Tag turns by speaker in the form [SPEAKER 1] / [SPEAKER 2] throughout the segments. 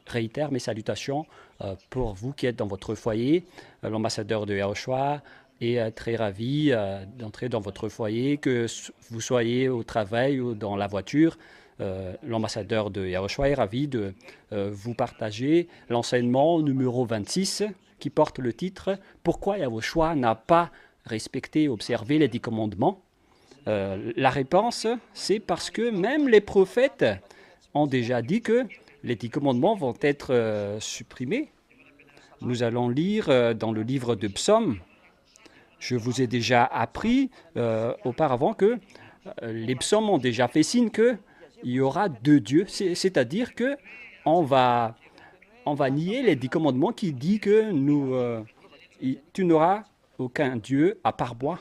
[SPEAKER 1] Réitère mes salutations pour vous qui êtes dans votre foyer. L'ambassadeur de Yahushua est très ravi d'entrer dans votre foyer, que vous soyez au travail ou dans la voiture. L'ambassadeur de Yahushua est ravi de vous partager l'enseignement numéro 26 qui porte le titre « Pourquoi Yahushua n'a pas respecté et observé les 10 commandements ?» La réponse, c'est parce que même les prophètes ont déjà dit que les 10 commandements vont être supprimés. Nous allons lire dans le livre de Psaumes. Je vous ai déjà appris auparavant que les psaumes ont déjà fait signe qu'il y aura deux dieux, c'est-à-dire que on va nier les 10 commandements qui dit que tu n'auras aucun dieu à part moi.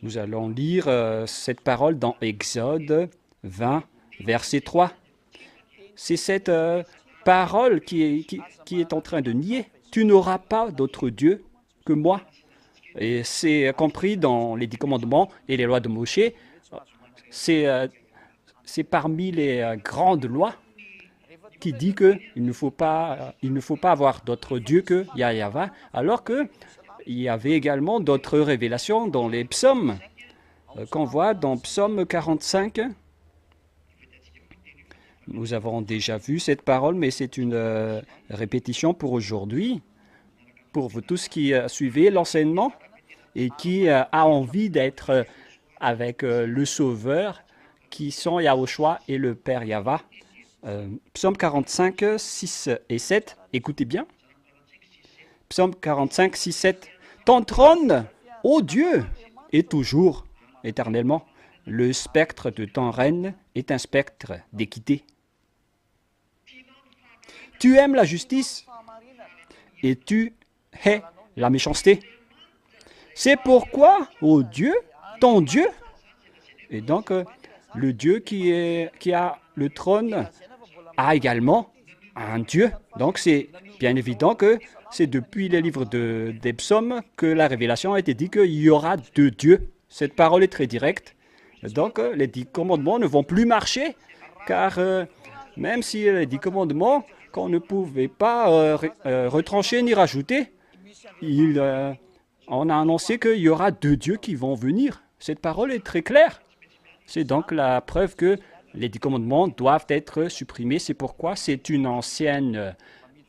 [SPEAKER 1] Nous allons lire cette parole dans Exode 20, verset 3. C'est cette parole qui est en train de nier. Tu n'auras pas d'autre Dieu que moi. Et c'est compris dans les 10 commandements et les lois de Moshe. C'est parmi les grandes lois qui dit qu'il ne faut pas avoir d'autre Dieu que Yahweh, alors que il y avait également d'autres révélations dans les psaumes qu'on voit dans Psaume 45. Nous avons déjà vu cette parole, mais c'est une répétition pour aujourd'hui, pour vous tous qui suivez l'enseignement et qui a envie d'être avec le Sauveur, qui sont Yahushua et le Père Yahva. Psaume 45, 6 et 7, écoutez bien. Psaume 45, 6, 7. Ton trône, ô Dieu, est toujours, éternellement. Le spectre de ton règne est un spectre d'équité. Tu aimes la justice et tu hais la méchanceté. C'est pourquoi, ô Dieu, ton Dieu, et donc le Dieu qui a le trône a également un Dieu. Donc c'est bien évident que c'est depuis les livres des psaumes que la révélation a été dit qu'il y aura deux dieux. Cette parole est très directe. Donc les 10 commandements ne vont plus marcher, car même si les 10 commandements qu'on ne pouvait pas retrancher ni rajouter, on a annoncé qu'il y aura deux dieux qui vont venir. Cette parole est très claire. C'est donc la preuve que les 10 commandements doivent être supprimés. C'est pourquoi c'est une ancienne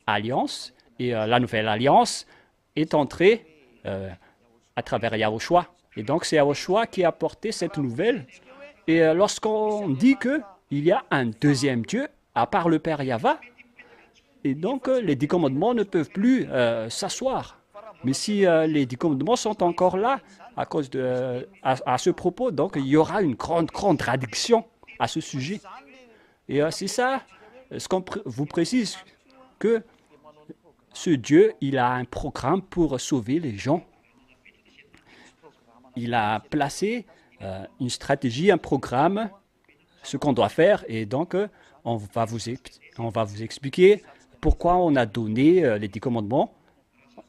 [SPEAKER 1] alliance. Et la nouvelle alliance est entrée à travers Yahushua. Et donc c'est Yahushua qui a apporté cette nouvelle. Et lorsqu'on dit qu'il y a un deuxième Dieu, à part le Père Yahva, et donc les 10 commandements ne peuvent plus s'asseoir. Mais si les 10 commandements sont encore là à cause à ce propos, donc il y aura une grande contradiction à ce sujet. Et c'est ça, ce qu'on vous précise, que ce Dieu, il a un programme pour sauver les gens. Il a placé une stratégie, un programme, ce qu'on doit faire, et donc on va vous expliquer pourquoi on a donné les 10 commandements.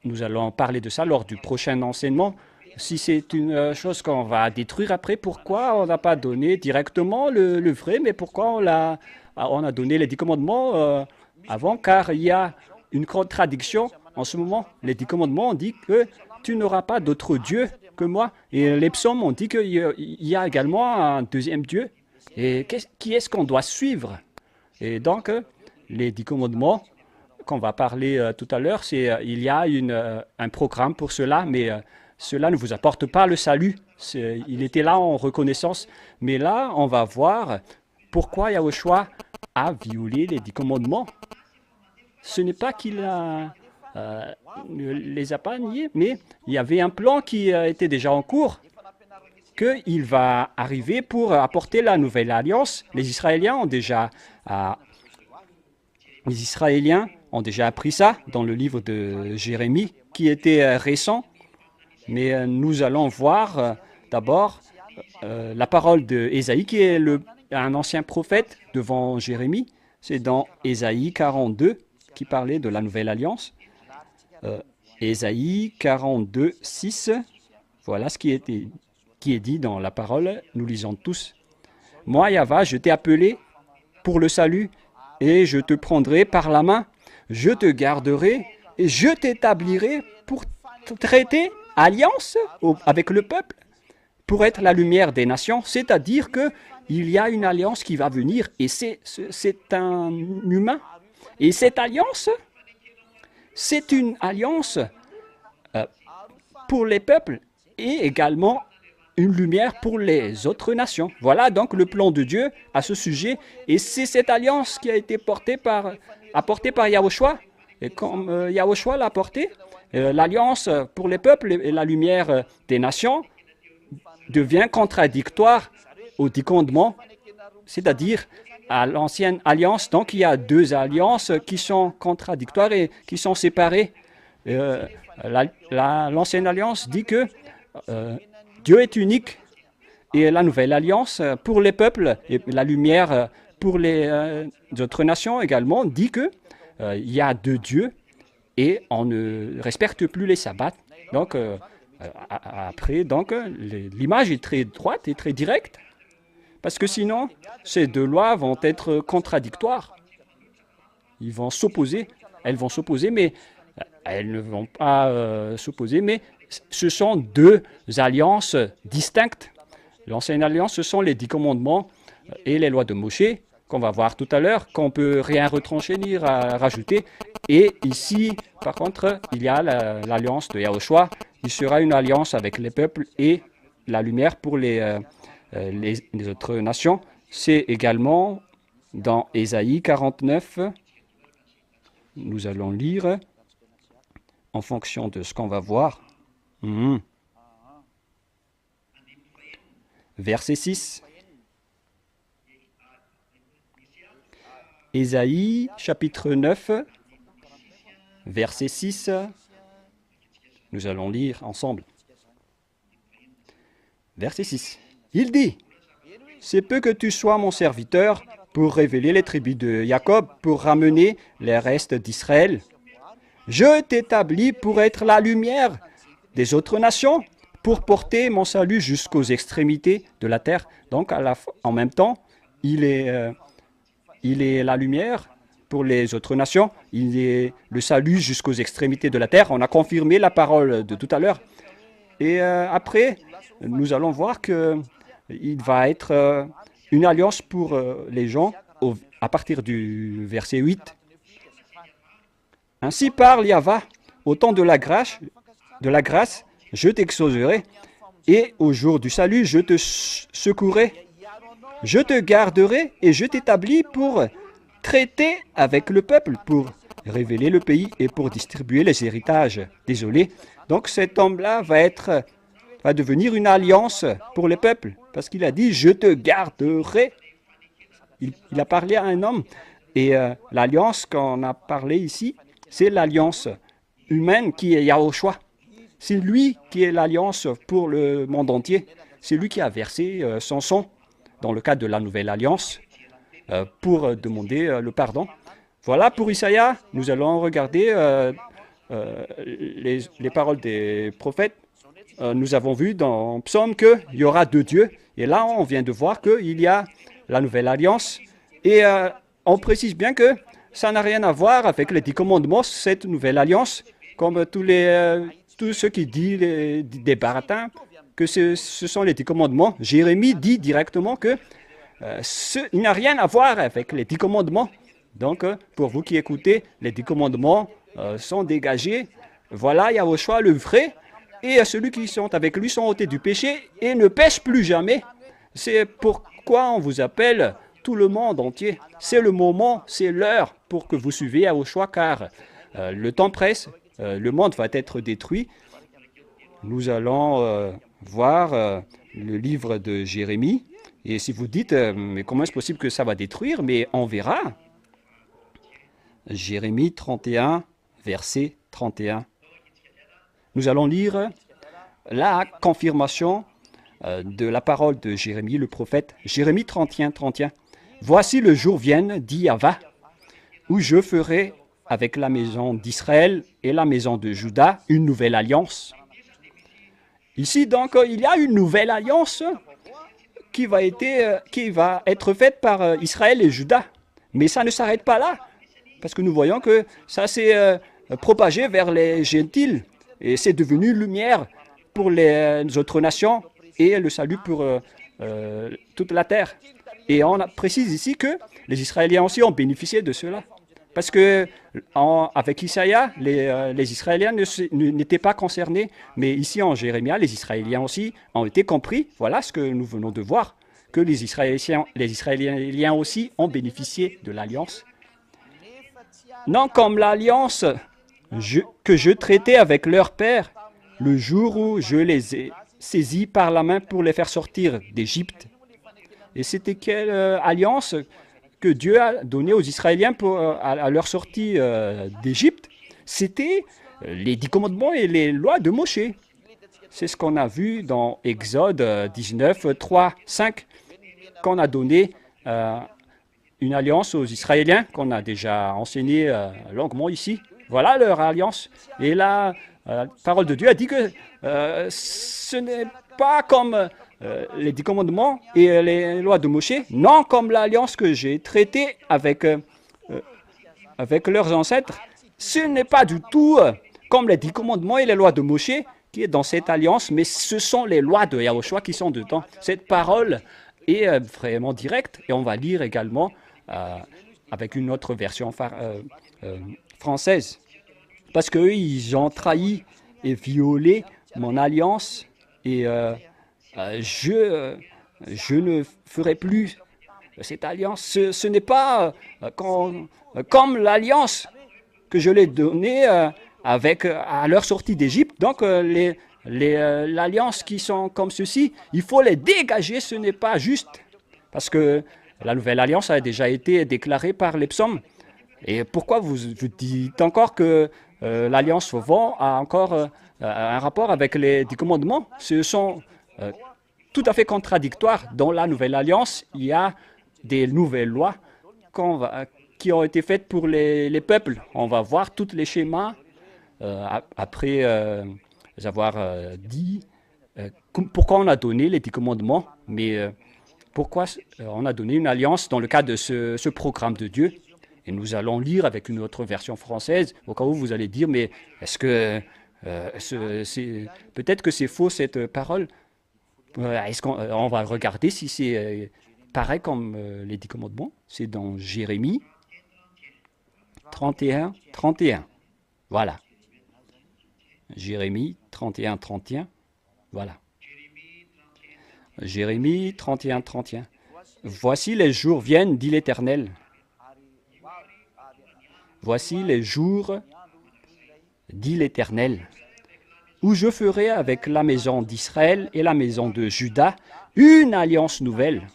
[SPEAKER 1] Nous allons parler de ça lors du prochain enseignement. Si c'est une chose qu'on va détruire après, pourquoi on n'a pas donné directement le vrai, mais pourquoi on a donné les 10 commandements avant, car il y a une contradiction en ce moment. Les 10 commandements ont dit que tu n'auras pas d'autre Dieu que moi. Et les psaumes ont dit qu'il y a également un deuxième Dieu. Et qui est-ce qu'on doit suivre? Et donc, les 10 commandements qu'on va parler tout à l'heure, il y a un programme pour cela, mais cela ne vous apporte pas le salut. Il était là en reconnaissance. Mais là, on va voir pourquoi Yahushua a violé les 10 commandements. Ce n'est pas qu'il ne les a pas niés, mais il y avait un plan qui était déjà en cours, qu'il va arriver pour apporter la nouvelle alliance. Les Israéliens ont déjà appris ça dans le livre de Jérémie, qui était récent. Mais nous allons voir d'abord la parole d'Ésaïe, qui est un ancien prophète devant Jérémie. C'est dans Ésaïe 42 qui parlait de la nouvelle alliance. Ésaïe 42, 6. Voilà ce qui est dit dans la parole. Nous lisons tous. Moi, Yahva, je t'ai appelé pour le salut, et je te prendrai par la main, je te garderai, et je t'établirai pour traiter alliance avec le peuple, pour être la lumière des nations, c'est-à-dire que il y a une alliance qui va venir, et c'est un humain. Et cette alliance, c'est une alliance pour les peuples et également une lumière pour les autres nations. Voilà donc le plan de Dieu à ce sujet. Et c'est cette alliance qui a été apportée par Yahushua. Et comme Yahushua l'a apportée, l'alliance pour les peuples et la lumière des nations devient contradictoire aux 10 commandements, c'est-à-dire à l'ancienne alliance. Donc il y a deux alliances qui sont contradictoires et qui sont séparées. L'ancienne alliance dit que Dieu est unique, et la nouvelle alliance pour les peuples et la lumière pour les autres nations également dit que il y a deux dieux et on ne respecte plus les sabbats. Donc après, donc l'image est très droite et très directe, parce que sinon ces deux lois vont être contradictoires. Elles vont s'opposer, mais elles ne vont pas s'opposer, mais ce sont deux alliances distinctes. L'ancienne alliance, ce sont les 10 commandements et les lois de Moshe, qu'on va voir tout à l'heure, qu'on ne peut rien retrancher ni rajouter. Et ici, par contre, il y a l'alliance de Yahushua. Il sera une alliance avec les peuples et la lumière pour les autres nations. C'est également dans Ésaïe 49. Nous allons lire en fonction de ce qu'on va voir. Verset 6. Ésaïe, chapitre 9, verset 6. Nous allons lire ensemble. Verset 6. Il dit, « C'est peu que tu sois mon serviteur pour révéler les tribus de Jacob, pour ramener les restes d'Israël. Je t'établis pour être la lumière des autres nations, pour porter mon salut jusqu'aux extrémités de la terre. » Donc, en même temps, il est la lumière pour les autres nations. Il est le salut jusqu'aux extrémités de la terre. On a confirmé la parole de tout à l'heure. Et après, nous allons voir qu'il va être une alliance pour les gens à partir du verset 8. Ainsi parle Yahva, au temps de la grâce, je t'exaucerai, et au jour du salut, je te secourrai. Je te garderai et je t'établis pour traiter avec le peuple, pour révéler le pays et pour distribuer les héritages. Désolé. Donc cet homme-là va devenir une alliance pour les peuples, parce qu'il a dit « je te garderai ». Il a parlé à un homme. Et l'alliance qu'on a parlé ici, c'est l'alliance humaine qui est Yahushua. C'est lui qui est l'alliance pour le monde entier. C'est lui qui a versé son sang dans le cadre de la nouvelle alliance pour demander le pardon. Voilà pour Isaïe. Nous allons regarder les paroles des prophètes. Nous avons vu dans Psaume qu'il y aura deux dieux. Et là, on vient de voir qu'il y a la nouvelle alliance. Et on précise bien que ça n'a rien à voir avec les 10 commandements, cette nouvelle alliance, comme tous ceux qui disent des baratins, que ce sont les 10 commandements. Jérémie dit directement que il n'a rien à voir avec les 10 commandements. Donc, pour vous qui écoutez, les 10 commandements sont dégagés. Voilà Yahushua le vrai, et ceux qui sont avec lui sont ôtés du péché et ne pêchent plus jamais. C'est pourquoi on vous appelle tout le monde entier. C'est le moment, c'est l'heure pour que vous suiviez Yahushua, car le temps presse, le monde va être détruit. Nous allons voir le livre de Jérémie. Et si vous dites, mais comment est-ce possible que ça va détruire? Mais on verra. Jérémie 31, verset 31. Nous allons lire la confirmation de la parole de Jérémie, le prophète. Jérémie 31, 31. Voici le jour vienne, dit Yahva, où je ferai avec la maison d'Israël et la maison de Juda une nouvelle alliance. Ici, donc, il y a une nouvelle alliance qui va être faite par Israël et Juda. Mais ça ne s'arrête pas là, parce que nous voyons que ça s'est propagé vers les gentils et c'est devenu lumière pour les autres nations et le salut pour toute la terre. Et on précise ici que les Israéliens aussi ont bénéficié de cela. Parce que avec Isaïe, les Israéliens n'étaient pas concernés, mais ici en Jérémie, les Israéliens aussi ont été compris. Voilà ce que nous venons de voir, que les Israéliens aussi ont bénéficié de l'alliance. Non comme l'alliance que je traitais avec leur père, le jour où je les ai saisis par la main pour les faire sortir d'Égypte. Et c'était quelle alliance que Dieu a donnée aux Israéliens à leur sortie d'Égypte? C'était les 10 commandements et les lois de Moïse. C'est ce qu'on a vu dans Exode 19, 3, 5, qu'on a donné une alliance aux Israéliens, qu'on a déjà enseigné longuement ici. Voilà leur alliance. Et la parole de Dieu a dit que ce n'est pas comme les 10 commandements et les lois de Moïse, non comme l'alliance que j'ai traitée avec leurs ancêtres. Ce n'est pas du tout comme les 10 commandements et les lois de Moïse qui est dans cette alliance, mais ce sont les lois de Yahushua qui sont dedans. Cette parole est vraiment directe et on va lire également avec une autre version française. Parce qu'eux, ils ont trahi et violé mon alliance et je ne ferai plus cette alliance. Ce n'est pas comme l'alliance que je l'ai donnée à leur sortie d'Égypte. Donc, l'alliance qui sont comme ceci, il faut les dégager, ce n'est pas juste. Parce que la nouvelle alliance a déjà été déclarée par les psaumes. Et pourquoi vous dites encore que l'alliance vent a encore un rapport avec les 10 commandements? Ce sont tout à fait contradictoires. Dans la nouvelle alliance, il y a des nouvelles lois qui ont été faites pour les peuples. On va voir tous les schémas après avoir dit pourquoi on a donné les 10 commandements, mais pourquoi on a donné une alliance dans le cadre de ce programme de Dieu. Et nous allons lire avec une autre version française, au cas où vous allez dire, mais est-ce que peut-être que c'est faux cette parole? Est-ce qu'on va regarder si c'est pareil comme les 10 commandements? C'est dans Jérémie 31, 31. Voilà. Jérémie 31, 31. Voilà. Jérémie 31, 31. Voici les jours viennent, dit l'Éternel. Voici les jours, dit l'Éternel, où je ferai avec la maison d'Israël et la maison de Juda une alliance nouvelle.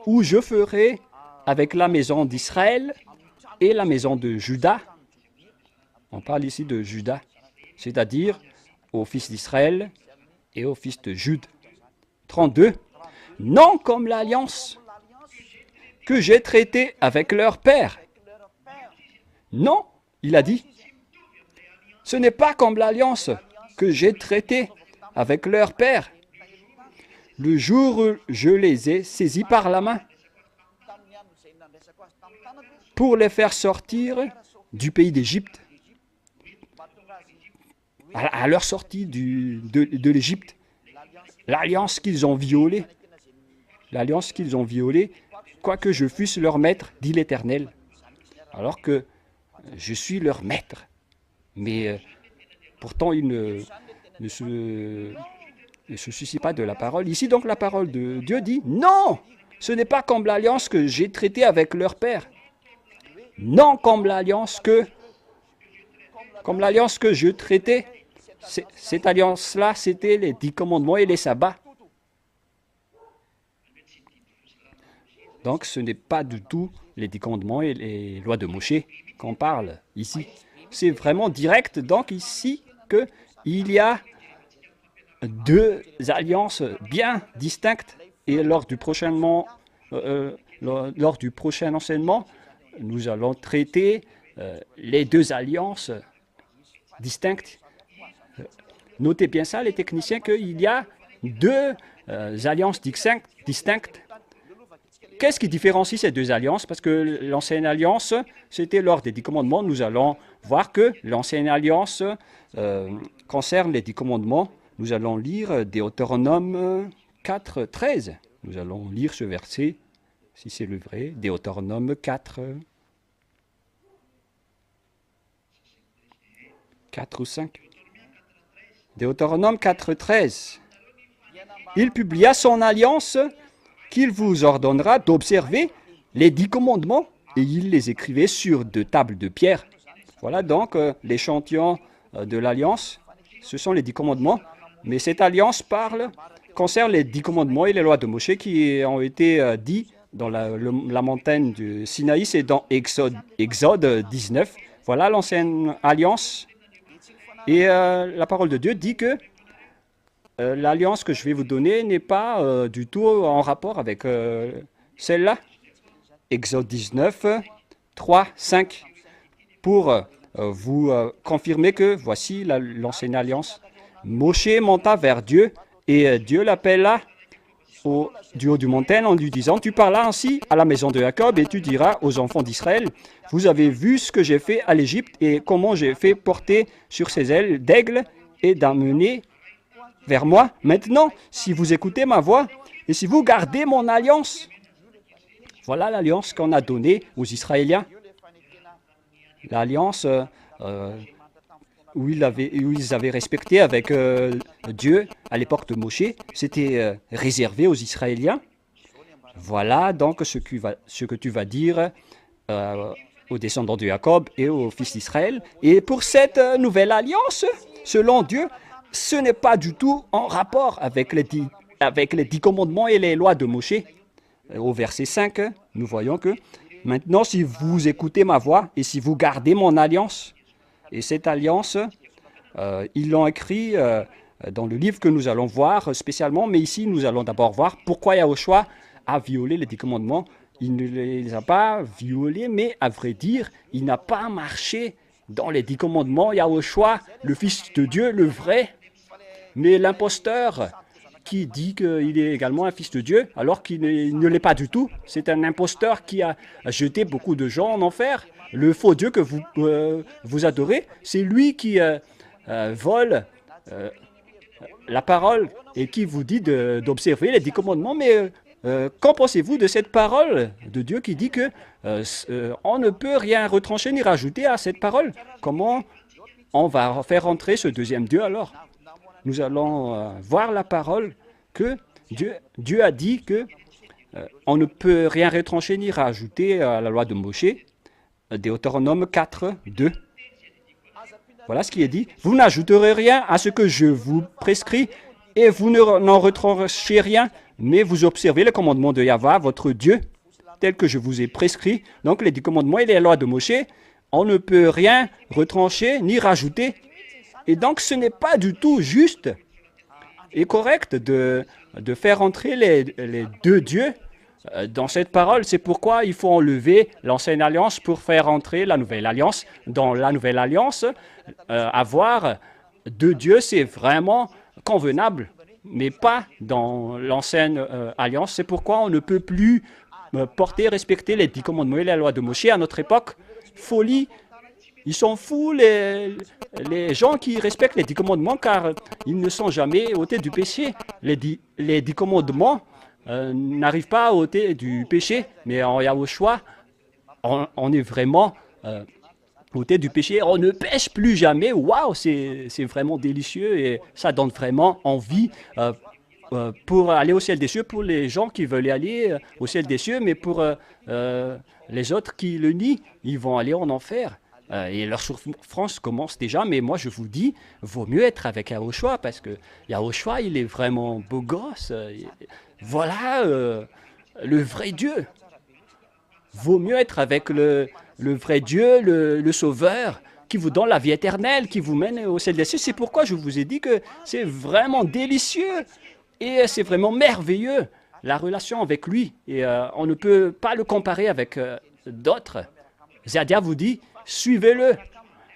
[SPEAKER 1] Où je ferai avec la maison d'Israël et la maison de Juda. On parle ici de Juda, c'est-à-dire aux fils d'Israël et aux fils de Jude. 32. Non comme l'alliance que j'ai traitée avec leur père. Non, il a dit, ce n'est pas comme l'alliance que j'ai traitée avec leur père, le jour où je les ai saisis par la main pour les faire sortir du pays d'Égypte, à leur sortie de l'Égypte. L'alliance qu'ils ont violée, quoique je fusse leur maître, dit l'Éternel, alors que je suis leur maître. Mais pourtant, ils ne se soucient pas de la parole. Ici, donc, la parole de Dieu dit, non, ce n'est pas comme l'alliance que j'ai traitée avec leur père. Non comme l'alliance que je traitais. Cette alliance-là, c'était les 10 commandements et les sabbats. Donc, ce n'est pas du tout les 10 commandements et les lois de Moïse qu'on parle ici. C'est vraiment direct, donc, ici, qu'il y a deux alliances bien distinctes. Et lors du prochain enseignement, nous allons traiter les deux alliances distinctes. Notez bien ça, les techniciens, qu'il y a deux alliances distinctes qu'est-ce qui différencie ces deux alliances? Parce que l'ancienne alliance, c'était lors des 10 commandements. Nous allons voir que l'ancienne alliance concerne les 10 commandements. Nous allons lire Deutéronome 4, 13. Nous allons lire ce verset, si c'est le vrai, Deutéronome 4, 4 ou 5. Deutéronome 4, 13. Il publia son alliance qu'il vous ordonnera d'observer les 10 commandements et il les écrivait sur 2 tables de pierre. Voilà donc l'échantillon de l'alliance. Ce sont les 10 commandements. Mais cette alliance concerne les 10 commandements et les lois de Moïse qui ont été dits dans la montagne du Sinaï, c'est dans Exode 19. Voilà l'ancienne alliance. Et la parole de Dieu dit que l'alliance que je vais vous donner n'est pas du tout en rapport avec celle-là. Exode 19, 3, 5. Pour vous confirmer que voici l'ancienne alliance. Moshe monta vers Dieu et Dieu l'appela du haut du montagne en lui disant, tu parlas ainsi à la maison de Jacob et tu diras aux enfants d'Israël, vous avez vu ce que j'ai fait à l'Égypte et comment j'ai fait porter sur ses ailes d'aigle et d'amener vers moi. Maintenant, si vous écoutez ma voix et si vous gardez mon alliance, voilà l'alliance qu'on a donnée aux Israéliens. L'alliance où ils avaient respecté avec Dieu à l'époque de Moshe, c'était réservé aux Israéliens. Voilà donc ce que tu vas dire aux descendants de Jacob et aux fils d'Israël. Et pour cette nouvelle alliance, selon Dieu, ce n'est pas du tout en rapport avec les 10 commandements et les lois de Moshe. Au verset 5, nous voyons que maintenant, si vous écoutez ma voix et si vous gardez mon alliance, et cette alliance, ils l'ont écrit dans le livre que nous allons voir spécialement, mais ici, nous allons d'abord voir pourquoi Yahushua a violé les 10 commandements. Il ne les a pas violés, mais à vrai dire, il n'a pas marché dans les 10 commandements. Yahushua, le Fils de Dieu, le vrai, mais l'imposteur qui dit qu'il est également un fils de Dieu, alors qu'il ne l'est pas du tout. C'est un imposteur qui a jeté beaucoup de gens en enfer. Le faux Dieu que vous adorez, c'est lui qui vole la parole et qui vous dit d'observer les 10 commandements. Mais qu'en pensez-vous de cette parole de Dieu qui dit que on ne peut rien retrancher ni rajouter à cette parole? Comment on va faire entrer ce deuxième Dieu alors? Nous allons voir la parole que Dieu a dit que on ne peut rien retrancher ni rajouter à la loi de Moshe. Deutéronome 4, 2. Voilà ce qui est dit. Vous n'ajouterez rien à ce que je vous prescris et vous n'en retranchez rien, mais vous observez les commandements de Yahweh, votre Dieu, tels que je vous ai prescrits. Donc les 10 commandements et les lois de Moshe, on ne peut rien retrancher ni rajouter. Et donc ce n'est pas du tout juste et correct de faire entrer les 2 dieux dans cette parole. C'est pourquoi il faut enlever l'ancienne alliance pour faire entrer la nouvelle alliance. Dans la nouvelle alliance, avoir 2 dieux, c'est vraiment convenable, mais pas dans l'ancienne alliance. C'est pourquoi on ne peut plus porter, respecter les 10 commandements et la loi de Moshe à notre époque. Folie. Ils sont fous, les gens qui respectent les 10 commandements, car ils ne sont jamais ôtés du péché. Les 10 commandements n'arrivent pas à ôter du péché, mais en Yahushua, on est vraiment ôté du péché. On ne pêche plus jamais. Waouh, c'est vraiment délicieux et ça donne vraiment envie pour aller au ciel des cieux, pour les gens qui veulent aller au ciel des cieux, mais pour les autres qui le nient, ils vont aller en enfer. Et leur souffrance commence déjà, mais moi je vous dis, vaut mieux être avec Yahushua, parce que Yahushua, il est vraiment beau gosse. Voilà le vrai Dieu. Vaut mieux être avec le vrai Dieu, le Sauveur, qui vous donne la vie éternelle, qui vous mène au ciel des cieux. C'est pourquoi je vous ai dit que c'est vraiment délicieux et c'est vraiment merveilleux, la relation avec lui. Et on ne peut pas le comparer avec d'autres. Zadia vous dit, suivez-le.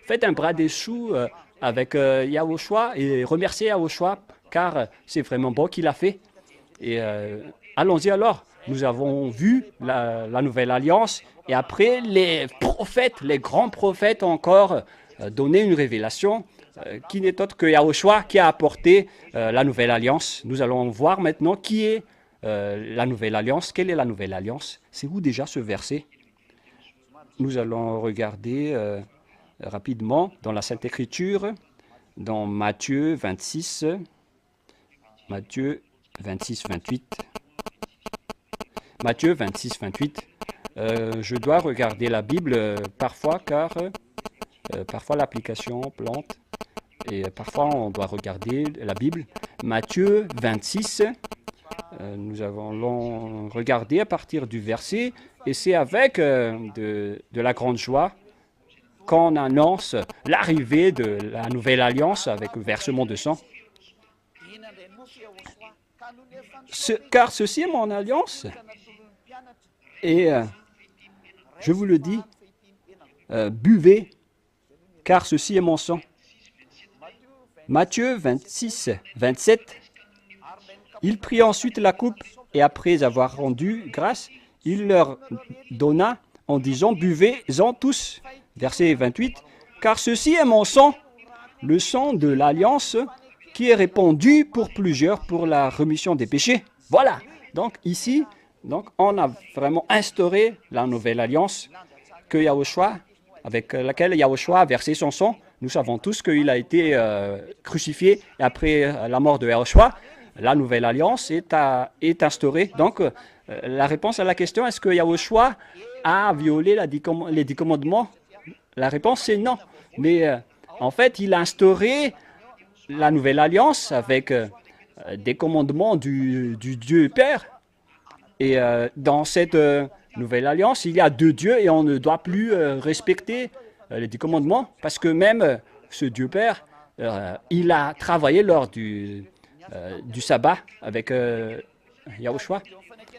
[SPEAKER 1] Faites un bras des choux avec Yahushua et remerciez Yahushua car c'est vraiment bon qu'il a fait. Et Allons-y alors. Nous avons vu la nouvelle alliance et après les prophètes, les grands prophètes ont encore donné une révélation qui n'est autre que Yahushua qui a apporté la nouvelle alliance. Nous allons voir maintenant qui est la nouvelle alliance. Quelle est la nouvelle alliance? C'est où déjà ce verset? Nous allons regarder rapidement dans la Sainte Écriture, dans Matthieu 26, Matthieu 26, 28. Matthieu 26, 28. Je dois regarder la Bible parfois car parfois l'application plante et parfois on doit regarder la Bible. Matthieu 26, nous allons regarder à partir du verset et c'est avec de la grande joie qu'on annonce l'arrivée de la nouvelle alliance avec le versement de sang. Car ceci est mon alliance. Et je vous le dis, buvez, car ceci est mon sang. Matthieu 26, 27. Il prit ensuite la coupe, et après avoir rendu grâce, il leur donna en disant, buvez-en tous. Verset 28. Car ceci est mon sang, le sang de l'alliance, qui est répandu pour plusieurs pour la rémission des péchés. Voilà. Donc ici, on a vraiment instauré la nouvelle alliance que Yahushua, avec laquelle Yahushua a versé son sang. Nous savons tous qu'il a été crucifié et après la mort de Yahushua, la nouvelle alliance est instaurée. Donc, la réponse à la question, est-ce que Yahushua a violé les 10 commandements? La réponse, c'est non. Mais en fait, il a instauré la nouvelle alliance avec des commandements du Dieu Père. Et dans cette nouvelle alliance, il y a 2 dieux et on ne doit plus respecter les 10 commandements parce que même ce Dieu Père, il a travaillé lors du sabbat avec Yahushua.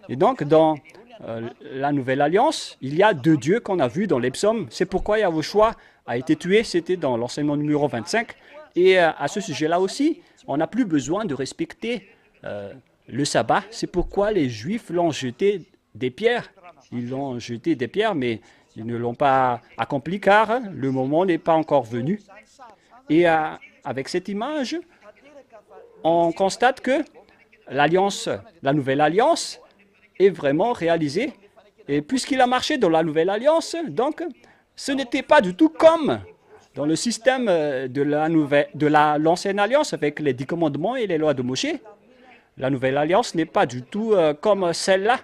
[SPEAKER 1] Et donc, dans la nouvelle alliance, il y a 2 dieux qu'on a vus dans les psaumes. C'est pourquoi Yahushua a été tué, c'était dans l'enseignement numéro 25. Et à ce sujet-là aussi, on n'a plus besoin de respecter le sabbat. C'est pourquoi les Juifs l'ont jeté des pierres. Ils l'ont jeté des pierres, mais ils ne l'ont pas accompli car le moment n'est pas encore venu. Et avec cette image, on constate que l'alliance, la nouvelle alliance, est vraiment réalisée. Et puisqu'il a marché dans la nouvelle alliance, donc, ce n'était pas du tout comme dans le système de l'ancienne alliance avec les 10 commandements et les lois de Moshe. La nouvelle alliance n'est pas du tout comme celle-là.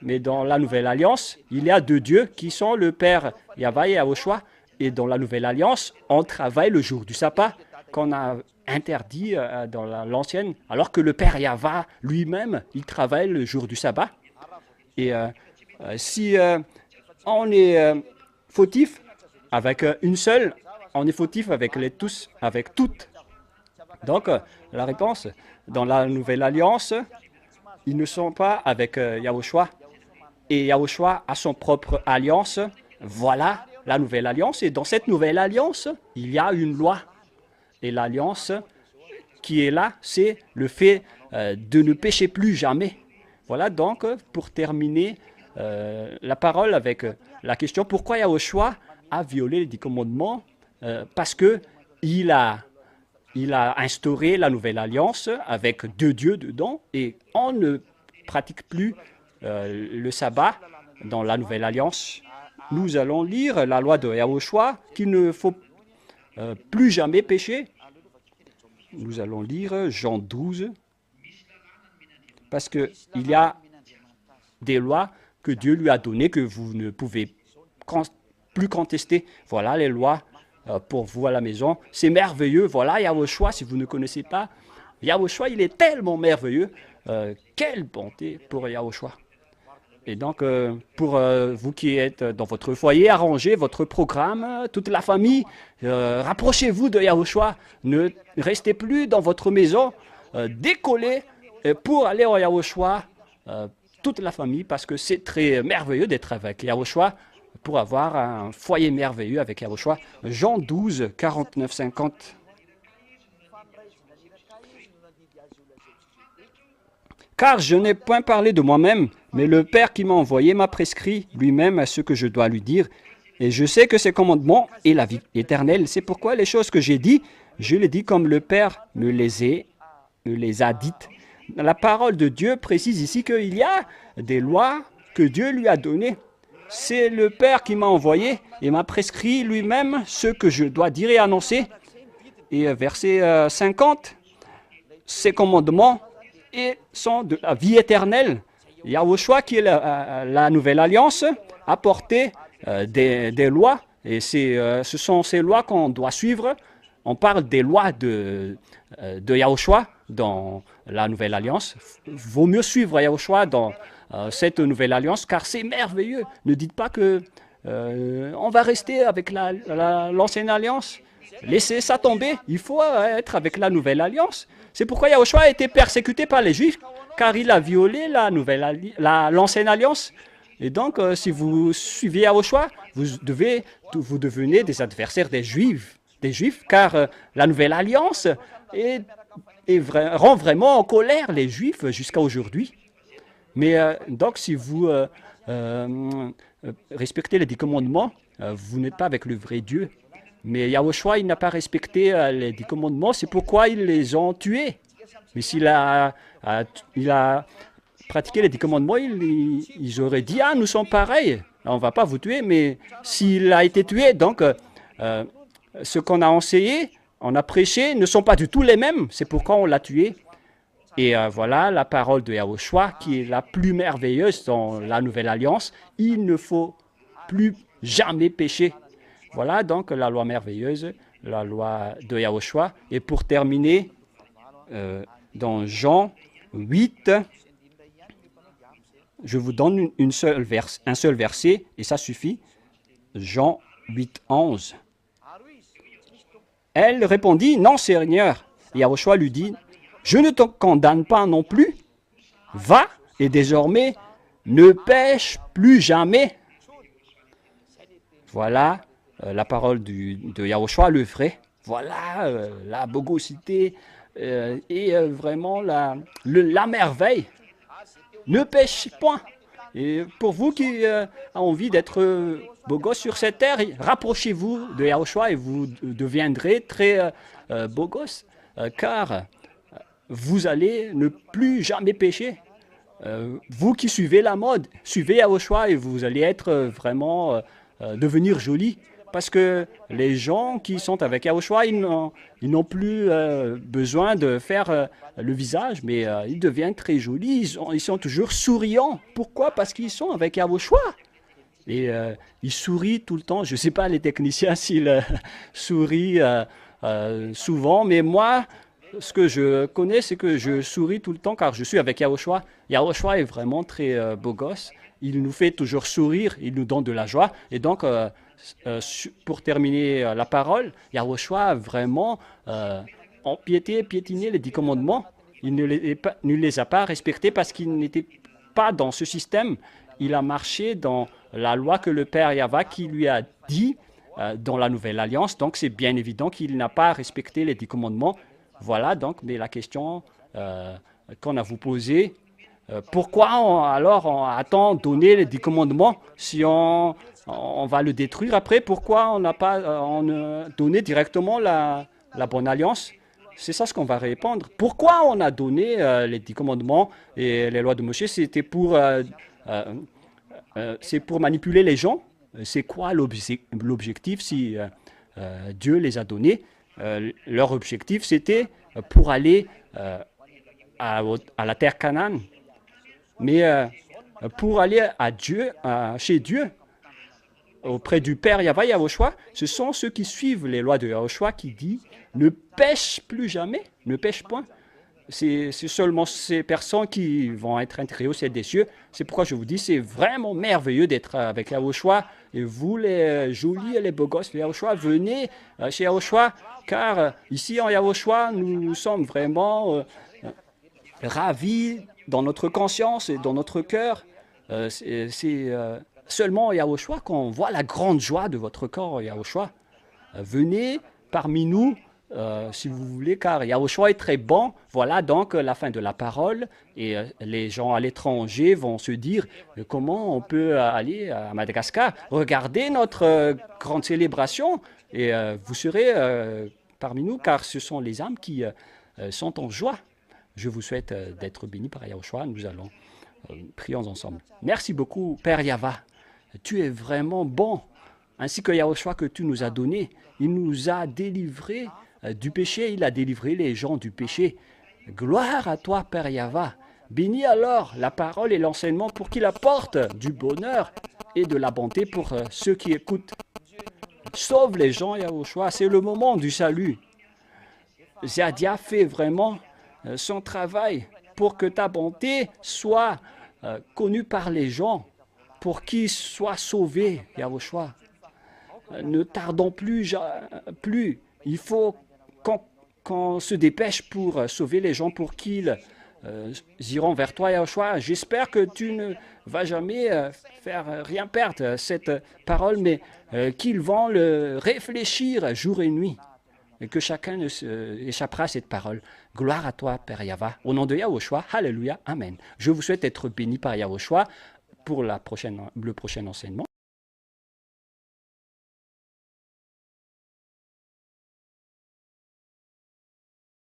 [SPEAKER 1] Mais dans la nouvelle alliance, il y a 2 dieux qui sont le Père Yahweh et Yahushua. Et dans la nouvelle alliance, on travaille le jour du sabbat qu'on a interdit dans l'ancienne, alors que le Père Yahweh lui-même, il travaille le jour du sabbat. Et si on est fautif avec une seule, on est fautif avec les tous, avec toutes. Donc, la réponse, dans la nouvelle alliance, ils ne sont pas avec Yahushua. Et Yahushua a son propre alliance. Voilà la nouvelle alliance. Et dans cette nouvelle alliance, il y a une loi. Et l'alliance qui est là, c'est le fait de ne pécher plus jamais. Voilà donc, pour terminer la parole avec la question, pourquoi Yahushua a violé les 10 commandements? Parce qu'il a instauré la nouvelle alliance avec 2 dieux dedans et on ne pratique plus le sabbat dans la nouvelle alliance. Nous allons lire la loi de Yahushua qu'il ne faut plus jamais pécher. Nous allons lire Jean 12 parce qu'il y a des lois que Dieu lui a données que vous ne pouvez plus contester. Voilà les lois pour vous à la maison. C'est merveilleux. Voilà Yahushua, si vous ne connaissez pas. Yahushua, il est tellement merveilleux. Quelle bonté pour Yahushua. Et donc, pour vous qui êtes dans votre foyer, arrangez votre programme, toute la famille, rapprochez-vous de Yahushua. Ne restez plus dans votre maison, décollez pour aller au Yahushua, toute la famille, parce que c'est très merveilleux d'être avec Yahushua, pour avoir un foyer merveilleux avec Yahushua. Jean 12, 49, 50. Car je n'ai point parlé de moi-même, mais le Père qui m'a envoyé m'a prescrit lui-même ce que je dois lui dire. Et je sais que ses commandements est la vie éternelle. C'est pourquoi les choses que j'ai dites, je les dis comme le Père me les a dites. La parole de Dieu précise ici qu'il y a des lois que Dieu lui a données. C'est le Père qui m'a envoyé et m'a prescrit lui-même ce que je dois dire et annoncer. Et verset 50, ces commandements sont de la vie éternelle. Yahushua, qui est la nouvelle alliance, a porté des lois, et ce sont ces lois qu'on doit suivre. On parle des lois de Yahushua dans la nouvelle alliance. Vaut mieux suivre Yahushua dans cette nouvelle alliance, car c'est merveilleux. Ne dites pas que on va rester avec l'ancienne alliance. Laissez ça tomber. Il faut être avec la nouvelle alliance. C'est pourquoi Yahushua a été persécuté par les Juifs, car il a violé l'ancienne alliance. Et donc, si vous suivez Yahushua, vous devenez des adversaires des Juifs, car la nouvelle alliance rend vraiment en colère les Juifs jusqu'à aujourd'hui. Mais donc, si vous respectez les 10 commandements, vous n'êtes pas avec le vrai Dieu. Mais Yahushua, il n'a pas respecté les 10 commandements, c'est pourquoi ils les ont tués. Mais s'il a pratiqué les 10 commandements, ils auraient dit « Ah, nous sommes pareils, on ne va pas vous tuer. » Mais s'il a été tué, donc ce qu'on a enseigné, on a prêché, ne sont pas du tout les mêmes. C'est pourquoi on l'a tué. Et voilà la parole de Yahushua qui est la plus merveilleuse dans la Nouvelle Alliance. Il ne faut plus jamais pécher. Voilà donc la loi merveilleuse, la loi de Yahushua. Et pour terminer, dans Jean 8, je vous donne un seul verset, et ça suffit. Jean 8, 11. Elle répondit, « Non, Seigneur. » Et Yahushua lui dit, « Je ne te condamne pas non plus. Va, et désormais, ne pêche plus jamais. » Voilà la parole de Yahushua, le vrai. Voilà la bogosité et vraiment la merveille. Ne pêche point. Et pour vous qui avez envie d'être beau gosse sur cette terre, rapprochez-vous de Yahushua et vous deviendrez très beau gosse, car vous allez ne plus jamais pécher. Vous qui suivez la mode, suivez Yahushua et vous allez être vraiment devenir joli. Parce que les gens qui sont avec Yahushua, ils n'ont plus besoin de faire le visage, mais ils deviennent très jolis, ils sont toujours souriants. Pourquoi? Parce qu'ils sont avec Yahushua. Et ils sourient tout le temps. Je ne sais pas les techniciens s'ils sourient souvent, mais moi, ce que je connais, c'est que je souris tout le temps car je suis avec Yahushua. Yahushua est vraiment très beau gosse. Il nous fait toujours sourire, il nous donne de la joie. Et donc, pour terminer la parole, Yahushua a vraiment piétiné les 10 commandements. Il ne les a pas respectés parce qu'il n'était pas dans ce système. Il a marché dans la loi que le Père Yahva qui lui a dit dans la Nouvelle Alliance. Donc, c'est bien évident qu'il n'a pas respecté les 10 commandements. Voilà donc mais la question qu'on a vous posée. Pourquoi alors a-t-on donné les 10 commandements si on va le détruire après? Pourquoi on n'a pas donné directement la bonne alliance? C'est ça ce qu'on va répondre. Pourquoi on a donné les 10 commandements et les lois de Moïse? C'était pour manipuler les gens. C'est quoi l'objectif si Dieu les a donnés? Leur objectif, c'était pour aller à la terre Canaan. Mais pour aller chez Dieu, auprès du Père Yahva Yahushua, ce sont ceux qui suivent les lois de Yahushua qui dit « Ne pêche plus jamais, ne pêche point ». C'est seulement ces personnes qui vont être intégrées au ciel des cieux. C'est pourquoi je vous dis, c'est vraiment merveilleux d'être avec Yahushua. Et vous, les jolis et les beaux gosses de Yahushua, venez chez Yahushua, car ici en Yahushua, nous sommes vraiment ravis dans notre conscience et dans notre cœur. C'est seulement en Yahushua qu'on voit la grande joie de votre corps, Yahushua. Venez parmi nous si vous voulez, car Yahushua est très bon. Voilà donc la fin de la parole. Et les gens à l'étranger vont se dire comment on peut aller à Madagascar, regarder notre grande célébration. Et vous serez parmi nous, car ce sont les âmes qui sont en joie. Je vous souhaite d'être bénis par Yahushua. Nous allons prier ensemble. Merci beaucoup, Père Yava. Tu es vraiment bon. Ainsi que Yahushua que tu nous as donné, il nous a délivrés du péché, il a délivré les gens du péché. Gloire à toi, Père Yava. Bénis alors la parole et l'enseignement pour qu'il apporte du bonheur et de la bonté pour ceux qui écoutent. Sauve les gens, Yahushua, c'est le moment du salut. Zadia fait vraiment son travail pour que ta bonté soit connue par les gens, pour qu'ils soient sauvés, Yahushua. Ne tardons plus. Il faut qu'on se dépêche pour sauver les gens, pour qu'ils iront vers toi, Yahushua. J'espère que tu ne vas jamais faire rien perdre cette parole, mais qu'ils vont le réfléchir jour et nuit, et que chacun ne échappera à cette parole. Gloire à toi, Père Yava. Au nom de Yahushua, Alléluia, Amen. Je vous souhaite d'être béni par Yahushua pour le prochain enseignement.